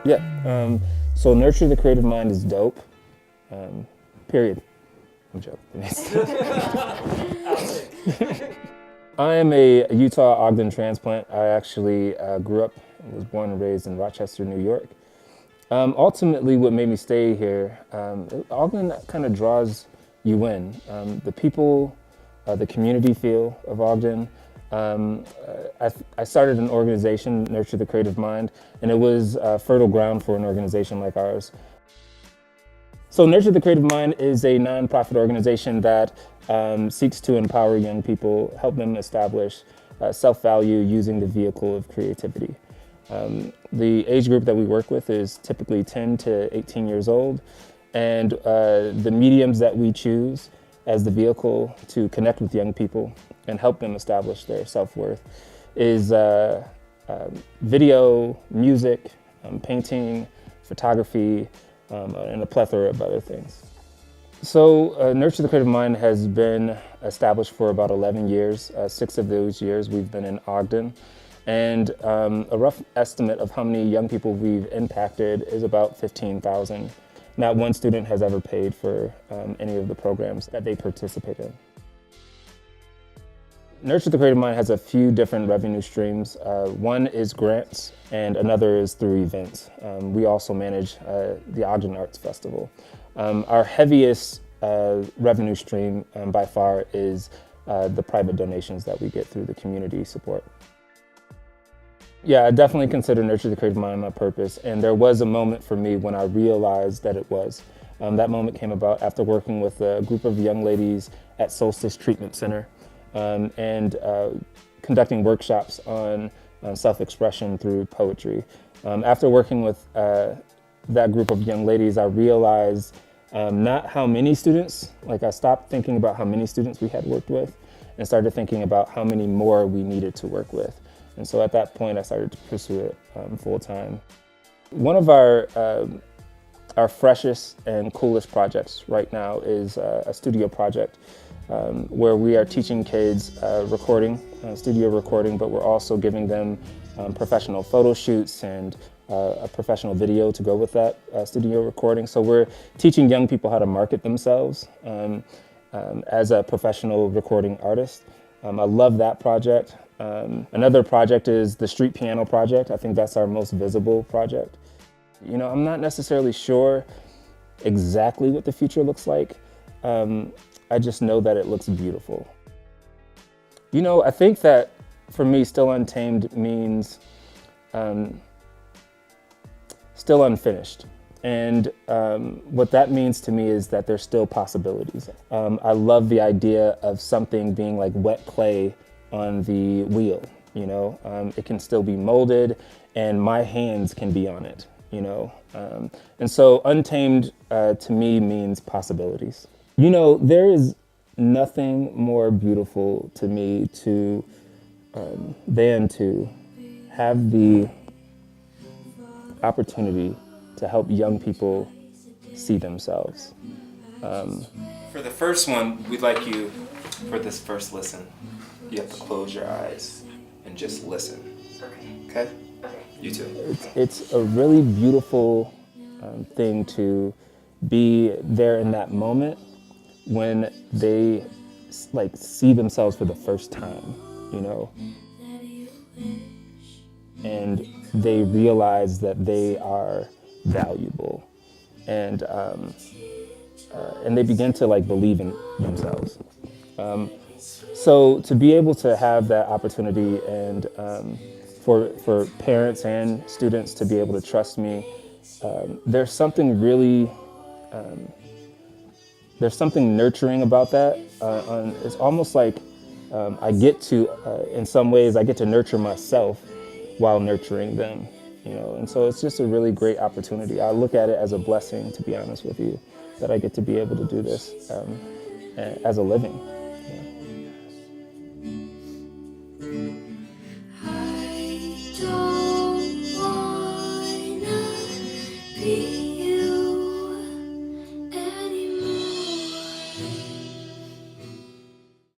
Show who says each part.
Speaker 1: Yeah. So Nurture the Creative Mind is dope. Period. I'm joking. I am a Utah Ogden transplant. I actually grew up and was born and raised in Rochester, New York. Ultimately, what made me stay here, Ogden kind of draws you in. The people, the community feel of Ogden. I started an organization, Nurture the Creative Mind, and it was fertile ground for an organization like ours. So Nurture the Creative Mind is a nonprofit organization that seeks to empower young people, help them establish self-value using the vehicle of creativity. The age group that we work with is typically 10 to 18 years old, and the mediums that we choose as the vehicle to connect with young people and help them establish their self-worth is video, music, painting, photography, and a plethora of other things. So Nurture the Creative Mind has been established for about 11 years. 6 of those years we've been in Ogden. And a rough estimate of how many young people we've impacted is about 15,000. Not one student has ever paid for any of the programs that they participate in. Nurture the Creative Mind has a few different revenue streams. One is grants and another is through events. We also manage the Ogden Arts Festival. Our heaviest revenue stream by far is the private donations that we get through the community support. Yeah, I definitely consider Nurture the Creative Mind my purpose, and there was a moment for me when I realized that it was. That moment came about after working with a group of young ladies at Solstice Treatment Center and conducting workshops on self-expression through poetry. After working with that group of young ladies, I realized not how many students, like I stopped thinking about how many students we had worked with and started thinking about how many more we needed to work with. And so at that point, I started to pursue it full time. One of our freshest and coolest projects right now is a studio project where we are teaching kids recording, studio recording, but we're also giving them professional photo shoots and a professional video to go with that studio recording. So we're teaching young people how to market themselves as a professional recording artist. I love that project. Another project is the Street Piano Project. I think that's our most visible project. You know, I'm not necessarily sure exactly what the future looks like. I just know that it looks beautiful. You know, I think that for me, still untamed means still unfinished. And what that means to me is that there's still possibilities. I love the idea of something being like wet clay on the wheel, you know? It can still be molded and my hands can be on it, you know? And so untamed to me means possibilities. You know, there is nothing more beautiful to me than to have the opportunity to help young people see themselves. For the first one, we'd like you, for this first listen, you have to close your eyes and just listen. Okay? You too. It's a really beautiful thing to be there in that moment when they like see themselves for the first time, you know? And they realize that they are valuable and they begin to like believe in themselves. So to be able to have that opportunity and for parents and students to be able to trust me, there's something really, there's something nurturing about that. It's almost like I get to, in some ways, I get to nurture myself while nurturing them, you know, and so it's just a really great opportunity. I look at it as a blessing, to be honest with you, that I get to be able to do this as a living.